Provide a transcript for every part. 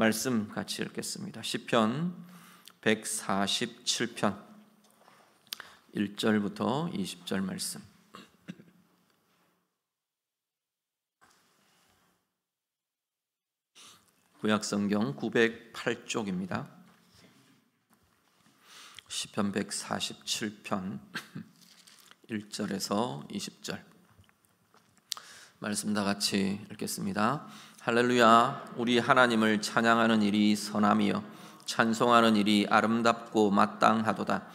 말씀 같이 읽겠습니다. 시편 147편 1절부터 20절 말씀. 구약성경 908쪽입니다. 시편 147편 1절에서 20절 말씀 다 같이 읽겠습니다. 할렐루야. 우리 하나님을 찬양하는 일이 선함이요 찬송하는 일이 아름답고 마땅하도다.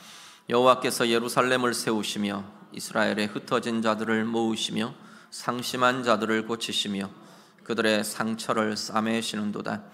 여호와께서 예루살렘을 세우시며 이스라엘의 흩어진 자들을 모으시며 상심한 자들을 고치시며 그들의 상처를 싸매시는도다.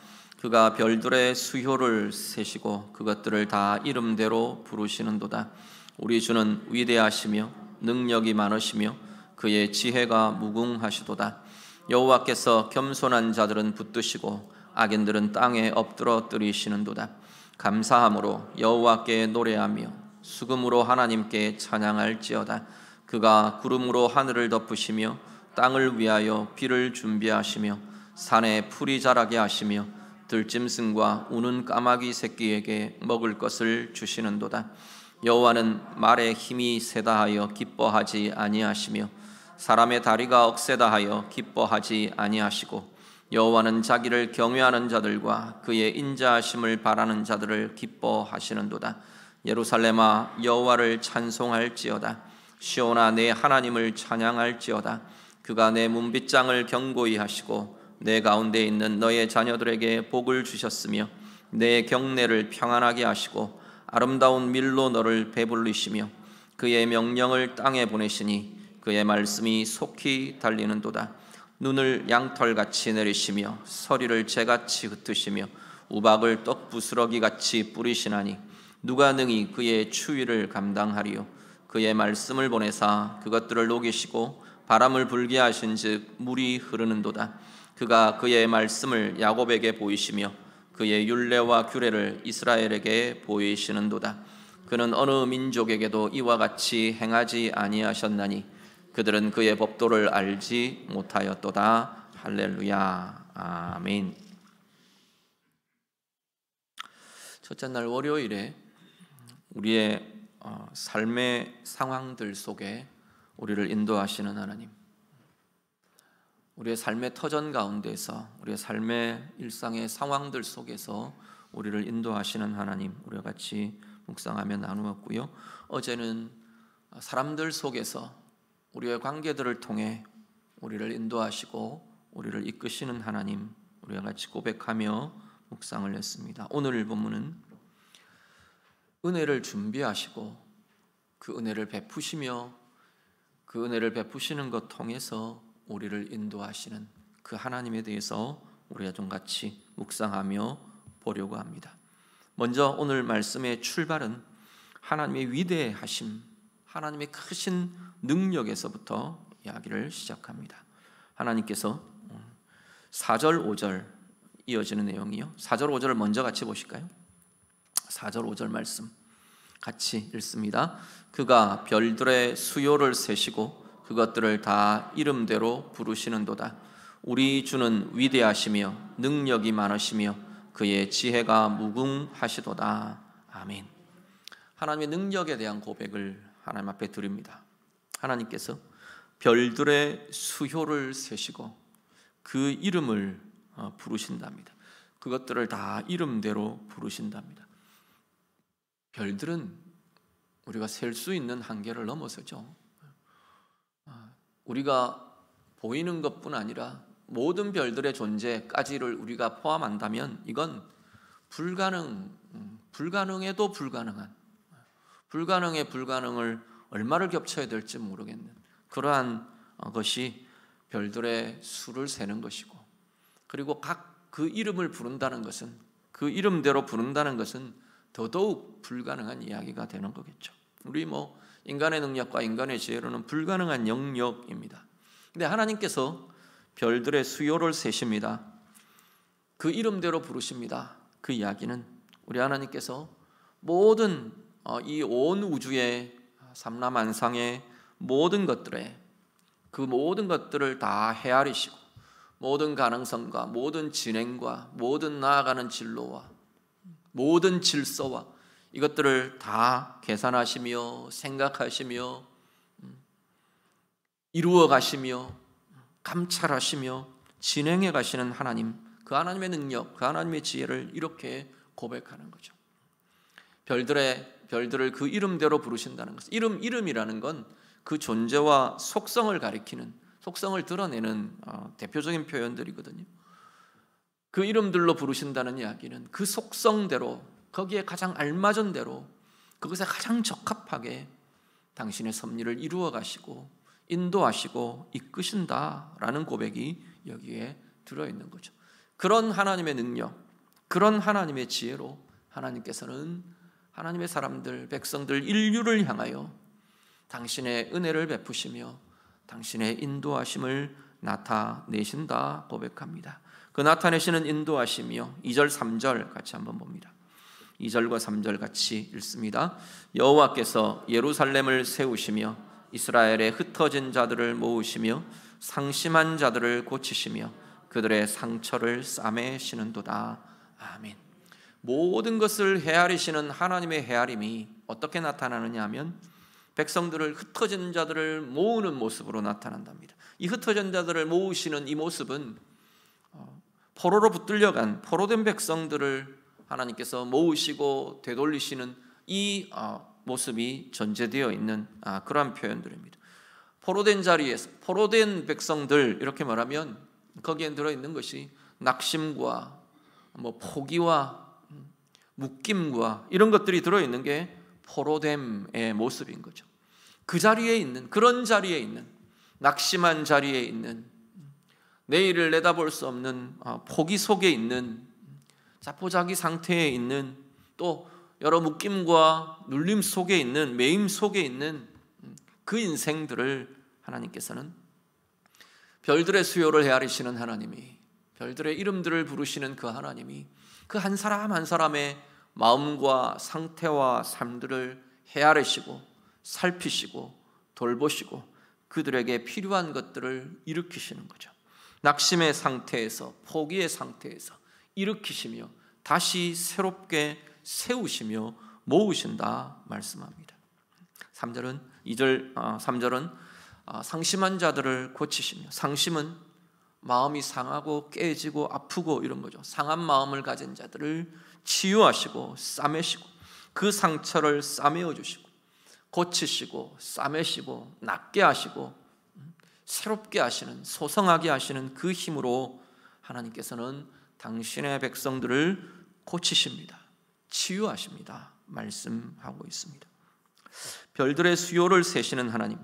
그가 별들의 수효를 세시고 그것들을 다 이름대로 부르시는도다. 우리 주는 위대하시며 능력이 많으시며 그의 지혜가 무궁하시도다. 여호와께서 겸손한 자들은 붙드시고 악인들은 땅에 엎드러뜨리시는도다. 감사함으로 여호와께 노래하며 수금으로 하나님께 찬양할지어다. 그가 구름으로 하늘을 덮으시며 땅을 위하여 비를 준비하시며 산에 풀이 자라게 하시며 들짐승과 우는 까마귀 새끼에게 먹을 것을 주시는도다. 여호와는 말에 힘이 세다 하여 기뻐하지 아니하시며 사람의 다리가 억세다 하여 기뻐하지 아니하시고 여호와는 자기를 경외하는 자들과 그의 인자하심을 바라는 자들을 기뻐하시는도다. 예루살렘아 여호와를 찬송할지어다. 시온아 내 하나님을 찬양할지어다. 그가 내 문빗장을 견고히 하시고 내 가운데 있는 너의 자녀들에게 복을 주셨으며 내 경내를 평안하게 하시고 아름다운 밀로 너를 배불리시며 그의 명령을 땅에 보내시니 그의 말씀이 속히 달리는도다. 눈을 양털같이 내리시며 서리를 재같이 흩으시며 우박을 떡부스러기같이 뿌리시나니 누가 능히 그의 추위를 감당하리요. 그의 말씀을 보내사 그것들을 녹이시고 바람을 불게 하신즉 물이 흐르는도다. 그가 그의 말씀을 야곱에게 보이시며 그의 율례와 규례를 이스라엘에게 보이시는도다. 그는 어느 민족에게도 이와 같이 행하지 아니하셨나니 그들은 그의 법도를 알지 못하였도다. 할렐루야. 아멘. 첫째 날 월요일에 우리의 삶의 상황들 속에 우리를 인도하시는 하나님, 우리의 삶의 터전 가운데서 우리의 삶의 일상의 상황들 속에서 우리를 인도하시는 하나님, 우리와 같이 묵상하며 나누었고요. 어제는 사람들 속에서 우리의 관계들을 통해 우리를 인도하시고 우리를 이끄시는 하나님, 우리와 같이 고백하며 묵상을 했습니다. 오늘 본문은 은혜를 준비하시고 그 은혜를 베푸시며 그 은혜를 베푸시는 것 통해서 우리를 인도하시는 그 하나님에 대해서 우리가 좀 같이 묵상하며 보려고 합니다. 먼저 오늘 말씀의 출발은 하나님의 위대하심, 하나님의 크신 능력에서부터 이야기를 시작합니다. 하나님께서 4절 5절 이어지는 내용이요. 4절 5절을 먼저 같이 보실까요? 4절 5절 말씀 같이 읽습니다. 그가 별들의 수요를 세시고 그것들을 다 이름대로 부르시는도다. 우리 주는 위대하시며 능력이 많으시며 그의 지혜가 무궁하시도다. 아멘. 하나님의 능력에 대한 고백을 하나님 앞에 드립니다. 하나님께서 별들의 수효를 세시고 그 이름을 부르신답니다. 그것들을 다 이름대로 부르신답니다. 별들은 우리가 셀 수 있는 한계를 넘어서죠. 우리가 보이는 것뿐 아니라 모든 별들의 존재까지를 우리가 포함한다면 이건 불가능에도 불가능한, 불가능의 불가능을 얼마를 겹쳐야 될지 모르겠는 그러한 것이 별들의 수를 세는 것이고, 그리고 각 그 이름을 부른다는 것은, 그 이름대로 부른다는 것은 더더욱 불가능한 이야기가 되는 거겠죠. 우리 인간의 능력과 인간의 지혜로는 불가능한 영역입니다. 근데 하나님께서 별들의 수요를 세십니다. 그 이름대로 부르십니다. 그 이야기는 우리 하나님께서 모든 이 온 우주의 삼라만상의 모든 것들에 그 모든 것들을 다 헤아리시고 모든 가능성과 모든 진행과 모든 나아가는 진로와 모든 질서와 이것들을 다 계산하시며 생각하시며 이루어 가시며 감찰하시며 진행해 가시는 하나님, 그 하나님의 능력, 그 하나님의 지혜를 이렇게 고백하는 거죠. 별들을 그 이름대로 부르신다는 것. 이름이라는 건 그 존재와 속성을 가리키는, 속성을 드러내는 대표적인 표현들이거든요. 그 이름들로 부르신다는 이야기는 그 속성대로, 거기에 가장 알맞은 대로, 그것에 가장 적합하게 당신의 섭리를 이루어 가시고 인도하시고 이끄신다라는 고백이 여기에 들어있는 거죠. 그런 하나님의 능력, 그런 하나님의 지혜로 하나님께서는 하나님의 사람들, 백성들, 인류를 향하여 당신의 은혜를 베푸시며 당신의 인도하심을 나타내신다 고백합니다. 그 나타내시는 인도하심이요, 2절 3절 같이 한번 봅니다. 2절과 3절 같이 읽습니다. 여호와께서 예루살렘을 세우시며 이스라엘의 흩어진 자들을 모으시며 상심한 자들을 고치시며 그들의 상처를 싸매시는도다. 아멘. 모든 것을 헤아리시는 하나님의 헤아림이 어떻게 나타나느냐 하면 백성들을, 흩어진 자들을 모으는 모습으로 나타난답니다. 이 흩어진 자들을 모으시는 이 모습은 포로로 붙들려간 포로된 백성들을 하나님께서 모으시고 되돌리시는 이 모습이 전제되어 있는 그러한 표현들입니다. 포로된 자리에서, 포로된 백성들 이렇게 말하면 거기에 들어있는 것이 낙심과 포기와 묶임과 이런 것들이 들어있는 게 포로됨의 모습인 거죠. 그 자리에 있는, 그런 자리에 있는, 낙심한 자리에 있는, 내일을 내다볼 수 없는 포기 속에 있는, 자포자기 상태에 있는, 또 여러 묶임과 눌림 속에 있는, 매임 속에 있는 그 인생들을 하나님께서는 별들의 수요를 헤아리시는 하나님이, 별들의 이름들을 부르시는 그 하나님이 그 한 사람 한 사람의 마음과 상태와 삶들을 헤아리시고 살피시고 돌보시고 그들에게 필요한 것들을 일으키시는 거죠. 낙심의 상태에서, 포기의 상태에서 일으키시며 다시 새롭게 세우시며 모으신다 말씀합니다. 3절은 상심한 자들을 고치시며, 상심은 마음이 상하고 깨지고 아프고 이런 거죠. 상한 마음을 가진 자들을 치유하시고 싸매시고 그 상처를 싸매어 주시고 고치시고 싸매시고 낫게 하시고 새롭게 하시는, 소성하게 하시는 그 힘으로 하나님께서는 당신의 백성들을 고치십니다. 치유하십니다. 말씀하고 있습니다. 별들의 수요를 세시는 하나님,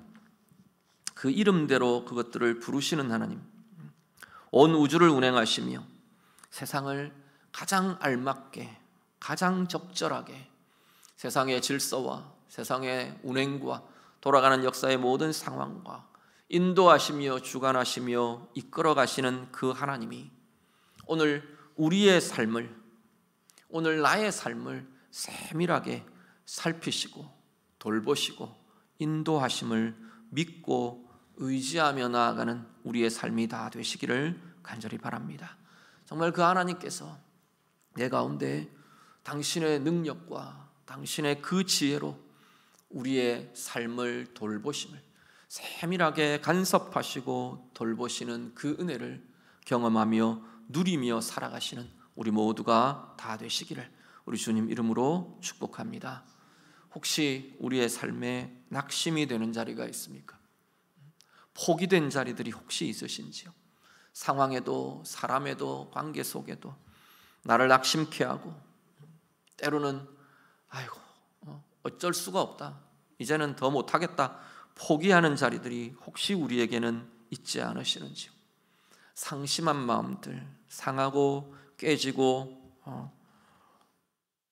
그 이름대로 그것들을 부르시는 하나님, 온 우주를 운행하시며 세상을 가장 알맞게, 가장 적절하게 세상의 질서와 세상의 운행과 돌아가는 역사의 모든 상황과 인도하시며 주관하시며 이끌어 가시는 그 하나님이 오늘 우리의 삶을, 오늘 나의 삶을 세밀하게 살피시고 돌보시고 인도하심을 믿고 의지하며 나아가는 우리의 삶이 다 되시기를 간절히 바랍니다. 정말 그 하나님께서 내 가운데 당신의 능력과 당신의 그 지혜로 우리의 삶을 돌보심을 세밀하게 간섭하시고 돌보시는 그 은혜를 경험하며 누리며 살아가시는 우리 모두가 다 되시기를 우리 주님 이름으로 축복합니다. 혹시 우리의 삶에 낙심이 되는 자리가 있습니까? 포기된 자리들이 혹시 있으신지요? 상황에도 사람에도 관계 속에도 나를 낙심케 하고 때로는 아이고 어쩔 수가 없다, 이제는 더 못하겠다 포기하는 자리들이 혹시 우리에게는 있지 않으시는지요? 상심한 마음들, 상하고 깨지고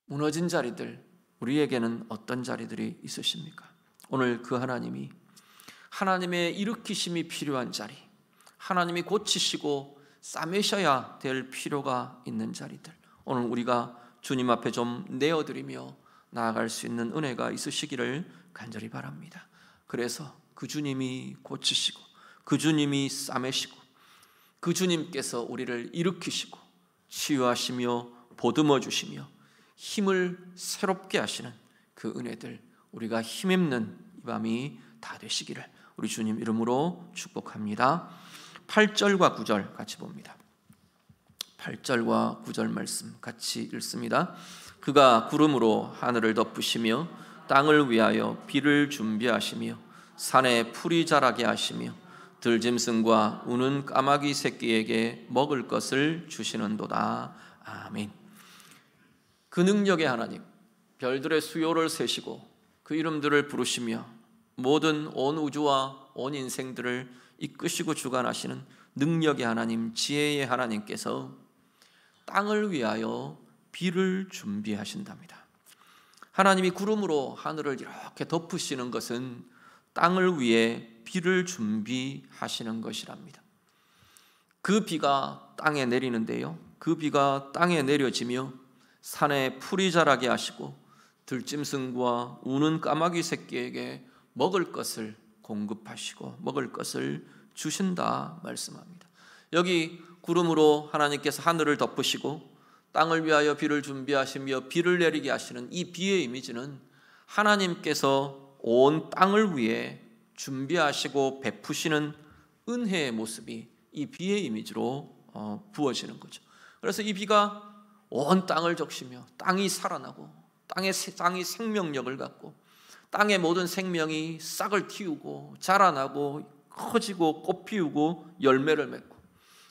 무너진 자리들, 우리에게는 어떤 자리들이 있으십니까? 오늘 그 하나님이, 하나님의 일으키심이 필요한 자리, 하나님이 고치시고 싸매셔야 될 필요가 있는 자리들, 오늘 우리가 주님 앞에 좀 내어드리며 나아갈 수 있는 은혜가 있으시기를 간절히 바랍니다. 그래서 그 주님이 고치시고 그 주님이 싸매시고 그 주님께서 우리를 일으키시고 치유하시며 보듬어 주시며 힘을 새롭게 하시는 그 은혜들, 우리가 힘입는 이 밤이 다 되시기를 우리 주님 이름으로 축복합니다. 8절과 9절 같이 봅니다. 8절과 9절 말씀 같이 읽습니다. 그가 구름으로 하늘을 덮으시며 땅을 위하여 비를 준비하시며 산에 풀이 자라게 하시며 들짐승과 우는 까마귀 새끼에게 먹을 것을 주시는도다. 아멘. 그 능력의 하나님, 별들의 수요를 세시고 그 이름들을 부르시며 모든 온 우주와 온 인생들을 이끄시고 주관하시는 능력의 하나님, 지혜의 하나님께서 땅을 위하여 비를 준비하신답니다. 하나님이 구름으로 하늘을 이렇게 덮으시는 것은 땅을 위해 비를 준비하시는 것이랍니다. 그 비가 땅에 내리는데요, 그 비가 땅에 내려지며 산에 풀이 자라게 하시고 들짐승과 우는 까마귀 새끼에게 먹을 것을 공급하시고 먹을 것을 주신다 말씀합니다. 여기 구름으로 하나님께서 하늘을 덮으시고 땅을 위하여 비를 준비하시며 비를 내리게 하시는 이 비의 이미지는 하나님께서 온 땅을 위해 준비하시고 베푸시는 은혜의 모습이 이 비의 이미지로 부어지는 거죠. 그래서 이 비가 온 땅을 적시며 땅이 살아나고 땅이 생명력을 갖고 땅의 모든 생명이 싹을 틔우고 자라나고 커지고 꽃 피우고 열매를 맺고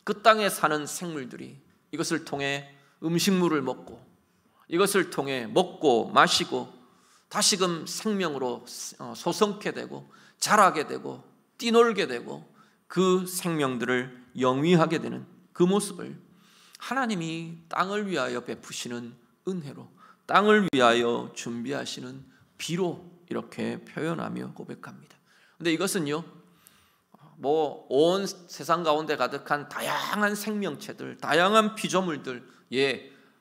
그 땅에 사는 생물들이 이것을 통해 음식물을 먹고 이것을 통해 먹고 마시고 다시금 생명으로 소성케 되고 자라게 되고 뛰놀게 되고 그 생명들을 영위하게 되는 그 모습을 하나님이 땅을 위하여 베푸시는 은혜로, 땅을 위하여 준비하시는 비로 이렇게 표현하며 고백합니다. 근데 이것은요, 온 세상 가운데 가득한 다양한 생명체들, 다양한 피조물들,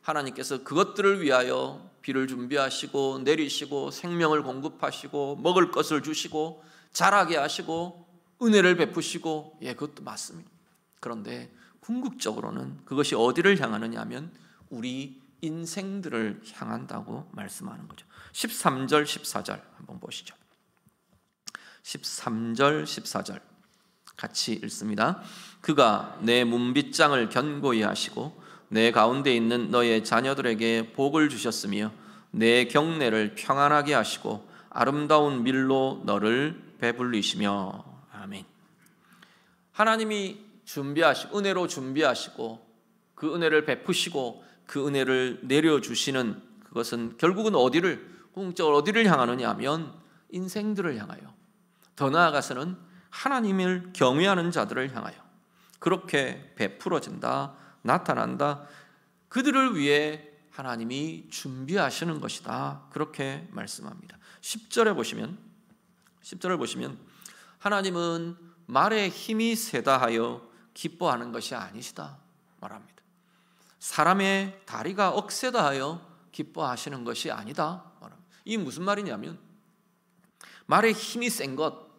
하나님께서 그것들을 위하여 비를 준비하시고 내리시고 생명을 공급하시고 먹을 것을 주시고 자라게 하시고 은혜를 베푸시고, 그것도 맞습니다. 그런데 궁극적으로는 그것이 어디를 향하느냐 하면 우리 인생들을 향한다고 말씀하는 거죠. 13절 14절 한번 보시죠. 13절 14절 같이 읽습니다. 그가 내 문빗장을 견고히 하시고 내 가운데 있는 너의 자녀들에게 복을 주셨으며 내 경내를 평안하게 하시고 아름다운 밀로 너를 배불리시며. 아멘. 하나님이 준비하시고 은혜로 준비하시고 그 은혜를 베푸시고 그 은혜를 내려주시는 그것은 결국은 궁극적으로 어디를 향하느냐 하면 인생들을 향하여, 더 나아가서는 하나님을 경외하는 자들을 향하여 그렇게 베풀어진다, 나타난다. 그들을 위해 하나님이 준비하시는 것이다, 그렇게 말씀합니다. 10절을 보시면 하나님은 말에 힘이 세다 하여 기뻐하는 것이 아니시다 말합니다. 사람의 다리가 억세다 하여 기뻐하시는 것이 아니다 말합니다. 이게 무슨 말이냐면 말에 힘이 센 것,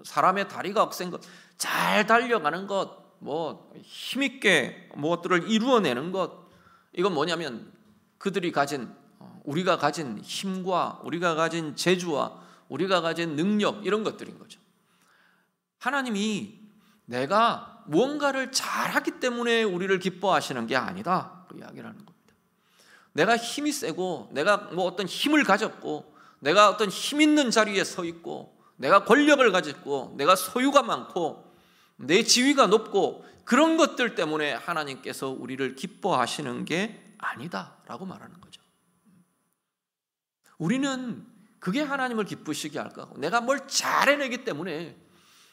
사람의 다리가 억센 것, 잘 달려가는 것, 힘있게 무엇들을 이루어내는 것, 이건 뭐냐면 그들이 가진, 우리가 가진 힘과 우리가 가진 재주와 우리가 가진 능력, 이런 것들인 거죠. 하나님이 내가 무언가를 잘하기 때문에 우리를 기뻐하시는 게 아니다, 그 이야기를 하는 겁니다. 내가 힘이 세고 내가 어떤 힘을 가졌고 내가 어떤 힘 있는 자리에 서 있고 내가 권력을 가졌고 내가 소유가 많고 내 지위가 높고 그런 것들 때문에 하나님께서 우리를 기뻐하시는 게 아니다라고 말하는 거죠. 우리는 그게 하나님을 기쁘시게 할 거고, 내가 뭘 잘해내기 때문에,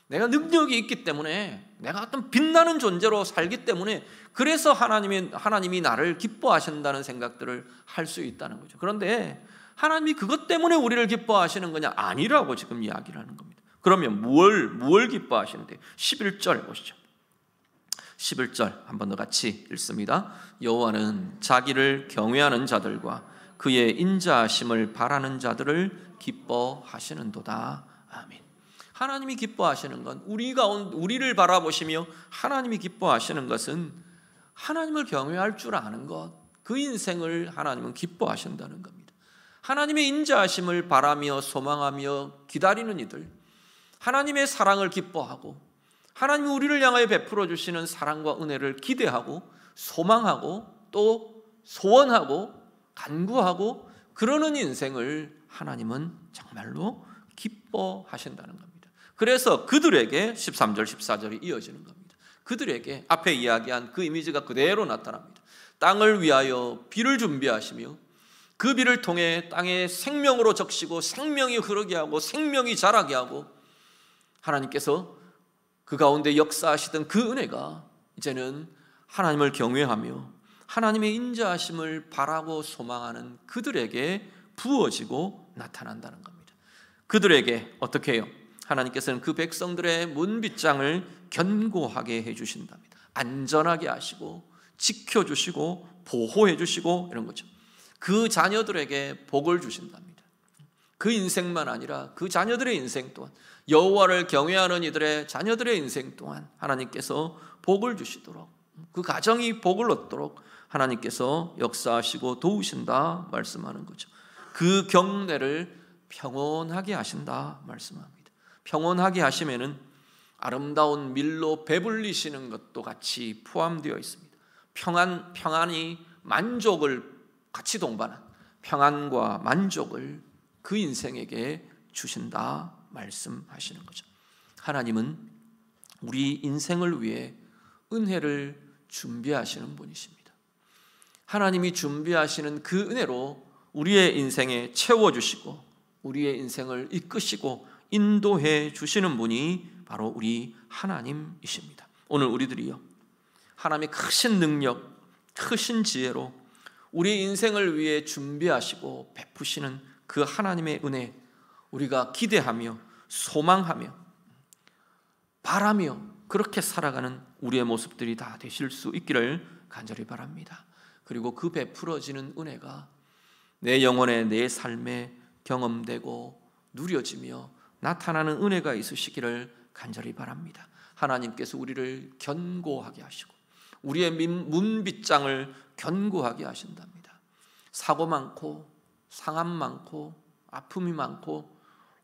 내가 능력이 있기 때문에, 내가 어떤 빛나는 존재로 살기 때문에 그래서 하나님이 나를 기뻐하신다는 생각들을 할 수 있다는 거죠. 그런데 하나님이 그것 때문에 우리를 기뻐하시는 거냐? 아니라고 지금 이야기를 하는 겁니다. 그러면 뭘 기뻐하시는데? 11절 보시죠. 11절 한 번 더 같이 읽습니다. 여호와는 자기를 경외하는 자들과 그의 인자하심을 바라는 자들을 기뻐하시는도다. 아멘. 하나님이 기뻐하시는 건 우리를 바라보시며 하나님이 기뻐하시는 것은 하나님을 경외할 줄 아는 것, 그 인생을 하나님은 기뻐하신다는 겁니다. 하나님의 인자하심을 바라며 소망하며 기다리는 이들, 하나님의 사랑을 기뻐하고 하나님이 우리를 향하여 베풀어 주시는 사랑과 은혜를 기대하고 소망하고 또 소원하고 간구하고 그러는 인생을 하나님은 정말로 기뻐하신다는 겁니다. 그래서 그들에게 13절 14절이 이어지는 겁니다. 그들에게 앞에 이야기한 그 이미지가 그대로 나타납니다. 땅을 위하여 비를 준비하시며 그 비를 통해 땅에 생명으로 적시고 생명이 흐르게 하고 생명이 자라게 하고 하나님께서 그 가운데 역사하시던 그 은혜가 이제는 하나님을 경외하며 하나님의 인자하심을 바라고 소망하는 그들에게 부어지고 나타난다는 겁니다. 그들에게 어떻게 해요? 하나님께서는 그 백성들의 문빗장을 견고하게 해주신답니다. 안전하게 하시고 지켜주시고 보호해주시고 이런 거죠. 그 자녀들에게 복을 주신답니다. 그 인생만 아니라 그 자녀들의 인생 또한, 여호와를 경외하는 이들의 자녀들의 인생 또한 하나님께서 복을 주시도록, 그 가정이 복을 얻도록 하나님께서 역사하시고 도우신다 말씀하는 거죠. 그 경내를 평온하게 하신다 말씀합니다. 평온하게 하시면은 아름다운 밀로 배불리시는 것도 같이 포함되어 있습니다. 평안이 만족을 같이 동반한 평안과 만족을 그 인생에게 주신다 말씀하시는 거죠. 하나님은 우리 인생을 위해 은혜를 준비하시는 분이십니다. 하나님이 준비하시는 그 은혜로 우리의 인생에 채워주시고 우리의 인생을 이끄시고 인도해 주시는 분이 바로 우리 하나님이십니다. 오늘 우리들이요, 하나님의 크신 능력, 크신 지혜로 우리 인생을 위해 준비하시고 베푸시는 그 하나님의 은혜, 우리가 기대하며 소망하며 바라며 그렇게 살아가는 우리의 모습들이 다 되실 수 있기를 간절히 바랍니다. 그리고 그 베풀어지는 은혜가 내 영혼에, 내 삶에 경험되고 누려지며 나타나는 은혜가 있으시기를 간절히 바랍니다. 하나님께서 우리를 견고하게 하시고 우리의 문빗장을 견고하게 하신답니다. 사고 많고 상함 많고 아픔이 많고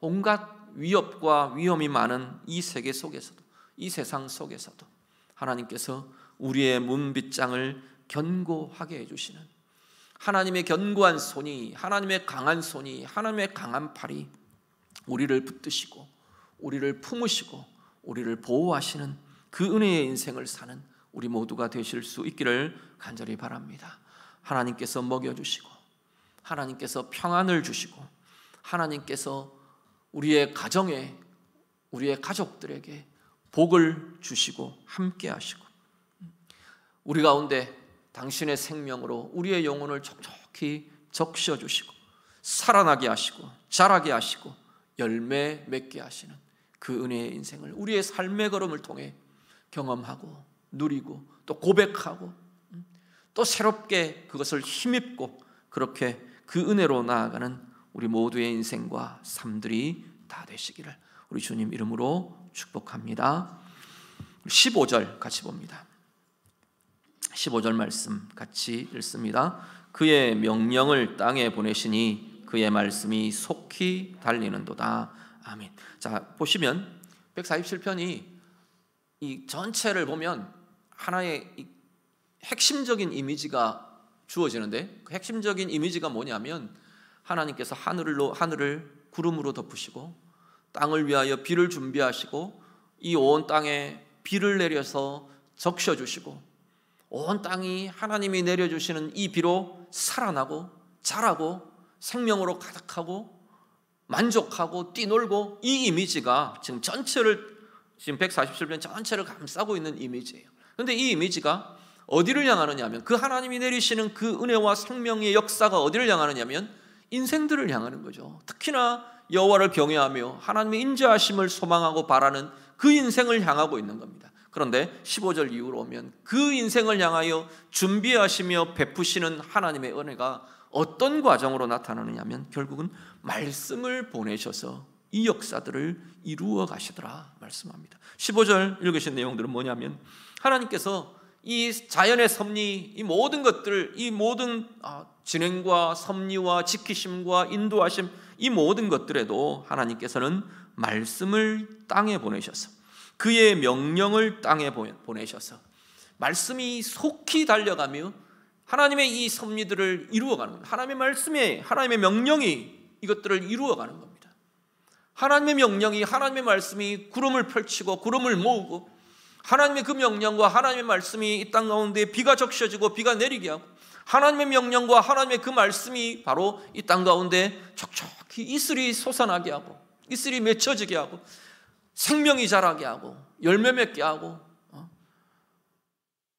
온갖 위협과 위험이 많은 이 세계 속에서도, 이 세상 속에서도 하나님께서 우리의 문빗장을 견고하게 해주시는 하나님의 견고한 손이, 하나님의 강한 손이, 하나님의 강한 팔이 우리를 붙드시고 우리를 품으시고 우리를 보호하시는 그 은혜의 인생을 사는 우리 모두가 되실 수 있기를 간절히 바랍니다. 하나님께서 먹여주시고 하나님께서 평안을 주시고 하나님께서 우리의 가정에, 우리의 가족들에게 복을 주시고 함께 하시고 우리 가운데 당신의 생명으로 우리의 영혼을 촉촉히 적셔주시고 살아나게 하시고 자라게 하시고 열매 맺게 하시는 그 은혜의 인생을 우리의 삶의 걸음을 통해 경험하고 누리고 또 고백하고 또 새롭게 그것을 힘입고 그렇게 그 은혜로 나아가는 우리 모두의 인생과 삶들이 다 되시기를 우리 주님 이름으로 축복합니다. 15절 같이 봅니다. 15절 말씀 같이 읽습니다. 그의 명령을 땅에 보내시니 그의 말씀이 속히 달리는도다. 아멘. 자, 보시면 147편이 이 전체를 보면 하나의 핵심적인 이미지가 주어지는데 그 핵심적인 이미지가 뭐냐면 하나님께서 하늘을 구름으로 덮으시고 땅을 위하여 비를 준비하시고 이 온 땅에 비를 내려서 적셔주시고 온 땅이 하나님이 내려주시는 이 비로 살아나고 자라고 생명으로 가득하고 만족하고 뛰놀고 이 이미지가 지금 147편 전체를 감싸고 있는 이미지예요. 그런데 이 이미지가 어디를 향하느냐 하면 그 하나님이 내리시는 그 은혜와 생명의 역사가 어디를 향하느냐 하면 인생들을 향하는 거죠. 특히나 여호와를 경외하며 하나님의 인자하심을 소망하고 바라는 그 인생을 향하고 있는 겁니다. 그런데 15절 이후로 오면 그 인생을 향하여 준비하시며 베푸시는 하나님의 은혜가 어떤 과정으로 나타나느냐 하면 결국은 말씀을 보내셔서 이 역사들을 이루어 가시더라 말씀합니다. 15절 읽으신 내용들은 뭐냐면 하나님께서 이 자연의 섭리, 이 모든 것들, 이 모든 진행과 섭리와 지키심과 인도하심, 이 모든 것들에도 하나님께서는 말씀을 땅에 보내셔서 그의 명령을 땅에 보내셔서 말씀이 속히 달려가며 하나님의 이 섭리들을 이루어가는 겁니다. 하나님의 말씀에 하나님의 명령이 이것들을 이루어가는 겁니다. 하나님의 명령이, 하나님의 말씀이 구름을 펼치고 구름을 모으고, 하나님의 그 명령과 하나님의 말씀이 이 땅 가운데 비가 적셔지고 비가 내리게 하고, 하나님의 명령과 하나님의 그 말씀이 바로 이 땅 가운데 촉촉히 이슬이 솟아나게 하고, 이슬이 맺혀지게 하고, 생명이 자라게 하고, 열매 맺게 하고,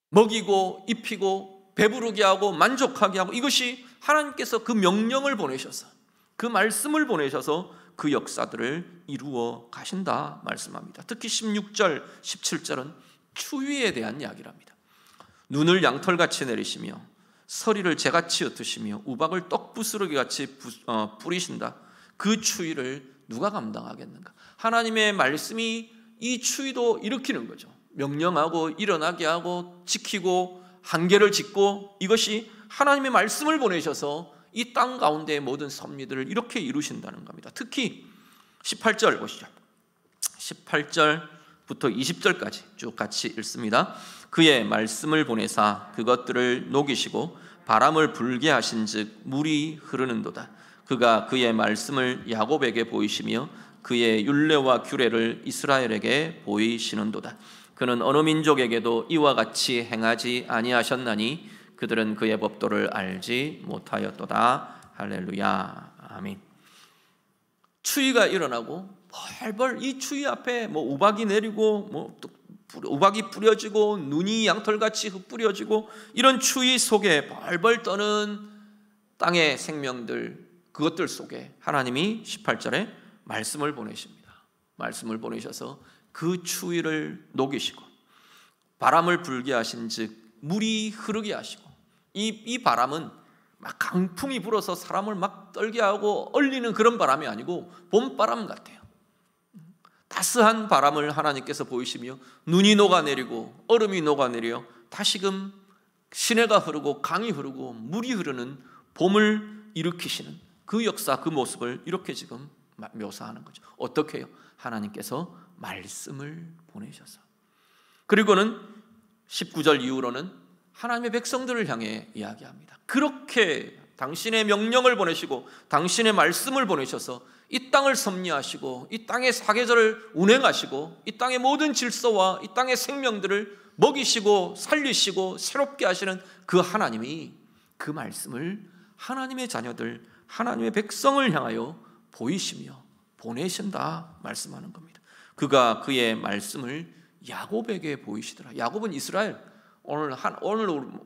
먹이고 입히고 배부르게 하고 만족하게 하고, 이것이 하나님께서 그 명령을 보내셔서, 그 말씀을 보내셔서 그 역사들을 이루어 가신다 말씀합니다. 특히 16절, 17절은 추위에 대한 이야기랍니다. 눈을 양털같이 내리시며 서리를 재같이 흩으시며 우박을 떡부스러기같이 뿌리신다. 그 추위를 누가 감당하겠는가? 하나님의 말씀이 이 추위도 일으키는 거죠. 명령하고 일어나게 하고 지키고 한계를 짓고, 이것이 하나님의 말씀을 보내셔서 이 땅 가운데의 모든 섭리들을 이렇게 이루신다는 겁니다. 특히 18절 보시죠. 18절부터 20절까지 쭉 같이 읽습니다. 그의 말씀을 보내사 그것들을 녹이시고 바람을 불게 하신즉 물이 흐르는도다. 그가 그의 말씀을 야곱에게 보이시며 그의 율례와 규례를 이스라엘에게 보이시는도다. 그는 어느 민족에게도 이와 같이 행하지 아니하셨나니 그들은 그의 법도를 알지 못하였도다. 할렐루야. 아멘. 추위가 일어나고 벌벌 이 추위 앞에 우박이 내리고 우박이 뿌려지고 눈이 양털같이 흩뿌려지고, 이런 추위 속에 벌벌 떠는 땅의 생명들, 그것들 속에 하나님이 18절에 말씀을 보내십니다. 말씀을 보내셔서 그 추위를 녹이시고 바람을 불게 하신즉 물이 흐르게 하시고, 이 바람은 막 강풍이 불어서 사람을 막 떨게 하고 얼리는 그런 바람이 아니고 봄바람 같아요. 따스한 바람을 하나님께서 보이시며 눈이 녹아내리고 얼음이 녹아내려 다시금 시내가 흐르고 강이 흐르고 물이 흐르는 봄을 일으키시는 그 역사, 그 모습을 이렇게 지금 묘사하는 거죠. 어떻게 해요? 하나님께서 말씀을 보내셔서. 그리고는 19절 이후로는 하나님의 백성들을 향해 이야기합니다. 그렇게 당신의 명령을 보내시고 당신의 말씀을 보내셔서 이 땅을 섭리하시고 이 땅의 사계절을 운행하시고 이 땅의 모든 질서와 이 땅의 생명들을 먹이시고 살리시고 새롭게 하시는 그 하나님이 그 말씀을 하나님의 자녀들, 하나님의 백성을 향하여 보이시며 보내신다 말씀하는 겁니다. 그가 그의 말씀을 야곱에게 보이시더라. 야곱은 이스라엘, 오늘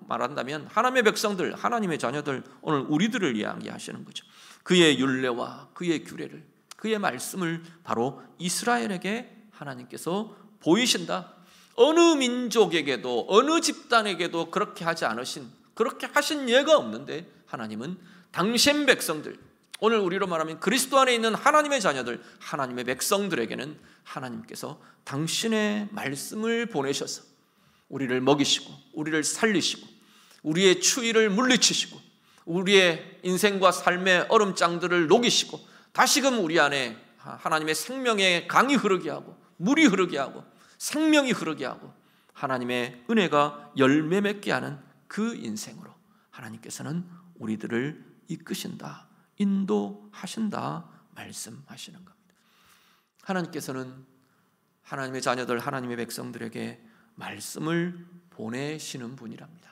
말한다면 하나님의 백성들, 하나님의 자녀들, 오늘 우리들을 이야기하시는 거죠. 그의 율례와 그의 규례를, 그의 말씀을 바로 이스라엘에게 하나님께서 보이신다. 어느 민족에게도 어느 집단에게도 그렇게 하지 않으신, 그렇게 하신 예가 없는데 하나님은 당신 백성들, 오늘 우리로 말하면 그리스도 안에 있는 하나님의 자녀들, 하나님의 백성들에게는 하나님께서 당신의 말씀을 보내셔서 우리를 먹이시고 우리를 살리시고 우리의 추위를 물리치시고 우리의 인생과 삶의 얼음장들을 녹이시고 다시금 우리 안에 하나님의 생명의 강이 흐르게 하고 물이 흐르게 하고 생명이 흐르게 하고 하나님의 은혜가 열매 맺게 하는 그 인생으로 하나님께서는 우리들을 이끄신다, 인도하신다 말씀하시는 겁니다. 하나님께서는 하나님의 자녀들, 하나님의 백성들에게 말씀을 보내시는 분이랍니다.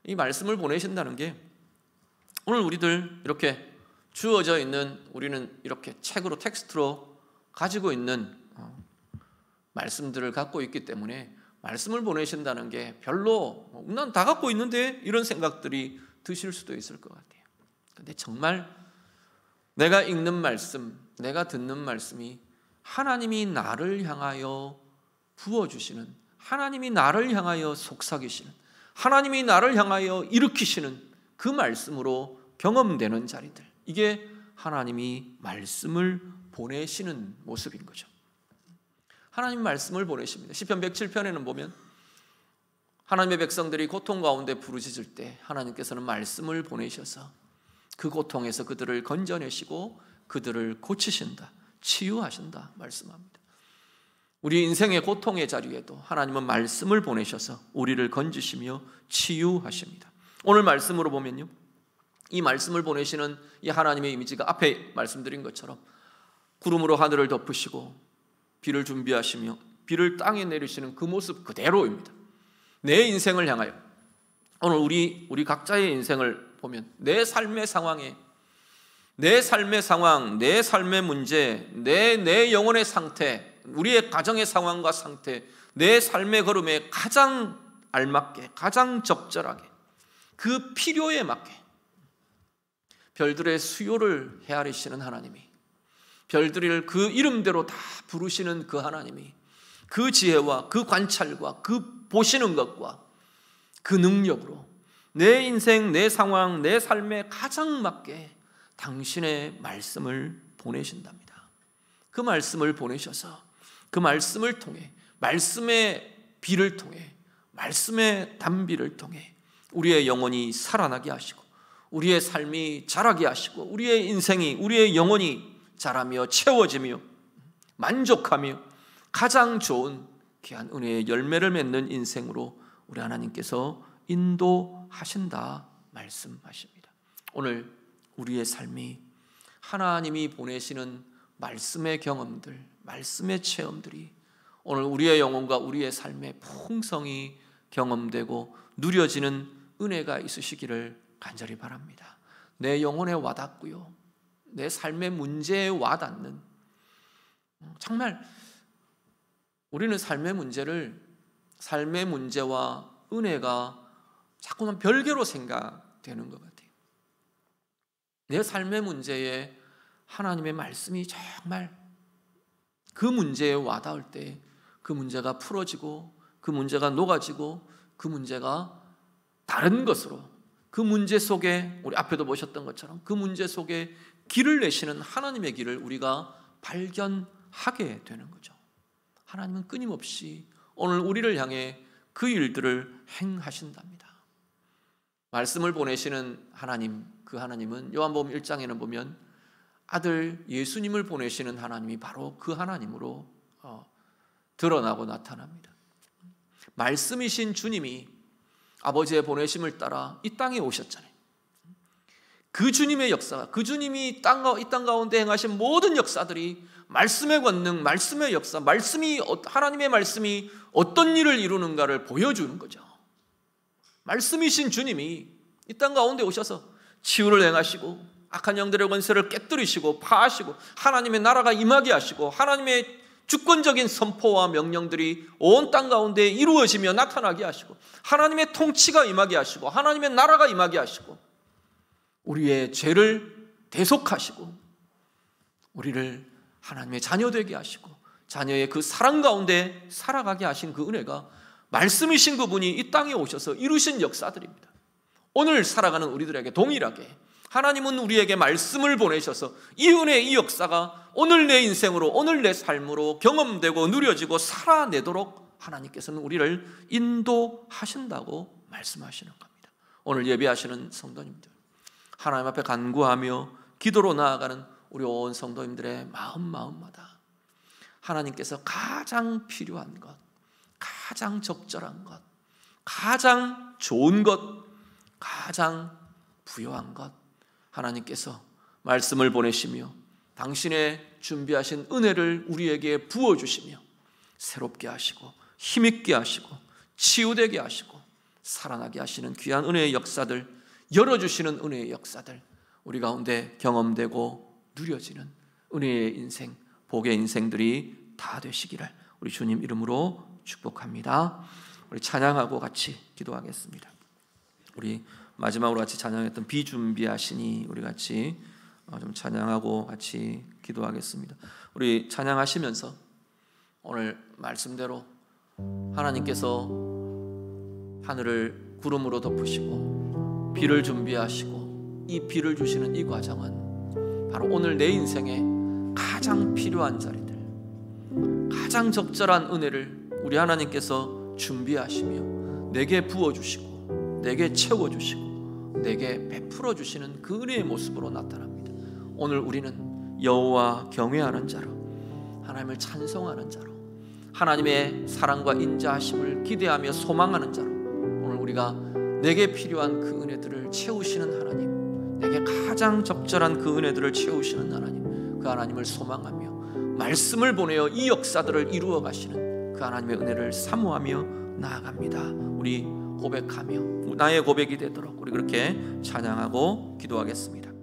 이 말씀을 보내신다는 게 오늘 우리들 이렇게 주어져 있는, 우리는 이렇게 책으로 텍스트로 가지고 있는 말씀들을 갖고 있기 때문에 말씀을 보내신다는 게 별로 난 다 갖고 있는데 이런 생각들이 드실 수도 있을 것 같아요. 근데 정말 내가 읽는 말씀, 내가 듣는 말씀이 하나님이 나를 향하여 부어주시는, 하나님이 나를 향하여 속삭이시는, 하나님이 나를 향하여 일으키시는 그 말씀으로 경험되는 자리들, 이게 하나님이 말씀을 보내시는 모습인 거죠. 하나님 말씀을 보내십니다. 시편 107편에는 보면 하나님의 백성들이 고통 가운데 부르짖을 때 하나님께서는 말씀을 보내셔서 그 고통에서 그들을 건져내시고 그들을 고치신다, 치유하신다 말씀합니다. 우리 인생의 고통의 자리에도 하나님은 말씀을 보내셔서 우리를 건지시며 치유하십니다. 오늘 말씀으로 보면요, 이 말씀을 보내시는 이 하나님의 이미지가 앞에 말씀드린 것처럼 구름으로 하늘을 덮으시고 비를 준비하시며 비를 땅에 내리시는 그 모습 그대로입니다. 내 인생을 향하여 오늘 우리 각자의 인생을 보면 내 삶의 상황에, 내 삶의 상황, 내 삶의 문제, 내 영혼의 상태, 우리의 가정의 상황과 상태, 내 삶의 걸음에 가장 알맞게, 가장 적절하게, 그 필요에 맞게 별들의 수요를 헤아리시는 하나님이, 별들을 그 이름대로 다 부르시는 그 하나님이 그 지혜와 그 관찰과 그 보시는 것과 그 능력으로 내 인생, 내 상황, 내 삶에 가장 맞게 당신의 말씀을 보내신답니다. 그 말씀을 보내셔서 그 말씀을 통해, 말씀의 비를 통해, 말씀의 단비를 통해 우리의 영혼이 살아나게 하시고 우리의 삶이 자라게 하시고 우리의 인생이, 우리의 영혼이 자라며 채워지며 만족하며 가장 좋은 귀한 은혜의 열매를 맺는 인생으로 우리 하나님께서 인도하신다 말씀하십니다. 오늘 우리의 삶이 하나님이 보내시는 말씀의 경험들, 말씀의 체험들이 오늘 우리의 영혼과 우리의 삶에 풍성히 경험되고 누려지는 은혜가 있으시기를 간절히 바랍니다. 내 영혼에 와닿고요, 내 삶의 문제에 와닿는, 정말 우리는 삶의 문제와 은혜가 자꾸만 별개로 생각되는 것 같아요. 내 삶의 문제에 하나님의 말씀이 정말 그 문제에 와닿을 때 그 문제가 풀어지고 그 문제가 녹아지고 그 문제가 다른 것으로, 그 문제 속에 우리 앞에도 보셨던 것처럼 그 문제 속에 길을 내시는 하나님의 길을 우리가 발견하게 되는 거죠. 하나님은 끊임없이 오늘 우리를 향해 그 일들을 행하신답니다. 말씀을 보내시는 하나님, 그 하나님은 요한복음 1장에는 보면 아들 예수님을 보내시는 하나님이 바로 그 하나님으로 드러나고 나타납니다. 말씀이신 주님이 아버지의 보내심을 따라 이 땅에 오셨잖아요. 그 주님의 역사가, 그 주님이 이 땅 가운데 행하신 모든 역사들이 말씀의 권능, 말씀의 역사, 하나님의 말씀이 어떤 일을 이루는가를 보여주는 거죠. 말씀이신 주님이 이 땅 가운데 오셔서 치유를 행하시고 악한 영들의 권세를 깨뜨리시고 파하시고 하나님의 나라가 임하게 하시고 하나님의 주권적인 선포와 명령들이 온 땅 가운데 이루어지며 나타나게 하시고 하나님의 통치가 임하게 하시고 하나님의 나라가 임하게 하시고 우리의 죄를 대속하시고 우리를 하나님의 자녀 되게 하시고 자녀의 그 사랑 가운데 살아가게 하신 그 은혜가 말씀이신 그분이 이 땅에 오셔서 이루신 역사들입니다. 오늘 살아가는 우리들에게 동일하게 하나님은 우리에게 말씀을 보내셔서 이 은혜, 이 역사가 오늘 내 인생으로, 오늘 내 삶으로 경험되고 누려지고 살아내도록 하나님께서는 우리를 인도하신다고 말씀하시는 겁니다. 오늘 예배하시는 성도님들, 하나님 앞에 간구하며 기도로 나아가는 우리 온 성도님들의 마음마다 하나님께서 가장 필요한 것, 가장 적절한 것, 가장 좋은 것, 가장 부요한 것, 하나님께서 말씀을 보내시며 당신의 준비하신 은혜를 우리에게 부어주시며 새롭게 하시고 힘있게 하시고 치유되게 하시고 살아나게 하시는 귀한 은혜의 역사들, 열어주시는 은혜의 역사들 우리 가운데 경험되고 누려지는 은혜의 인생, 복의 인생들이 다 되시기를 우리 주님 이름으로 축복합니다. 우리 찬양하고 같이 기도하겠습니다. 우리 마지막으로 같이 찬양했던 비준비하시니 우리 같이 좀 찬양하고 같이 기도하겠습니다. 우리 찬양하시면서 오늘 말씀대로 하나님께서 하늘을 구름으로 덮으시고 비를 준비하시고 이 비를 주시는 이 과정은 바로 오늘 내 인생에 가장 필요한 자리들, 가장 적절한 은혜를 우리 하나님께서 준비하시며 내게 부어주시고 내게 채워주시고 내게 베풀어 주시는 그 은혜의 모습으로 나타납니다. 오늘 우리는 여호와 경외하는 자로, 하나님을 찬송하는 자로, 하나님의 사랑과 인자하심을 기대하며 소망하는 자로, 오늘 우리가 내게 필요한 그 은혜들을 채우시는 하나님, 내게 가장 적절한 그 은혜들을 채우시는 하나님, 그 하나님을 소망하며 말씀을 보내어 이 역사들을 이루어 가시는 그 하나님의 은혜를 사모하며 나아갑니다. 우리 고백하며 나의 고백이 되도록 우리 그렇게 찬양하고 기도하겠습니다.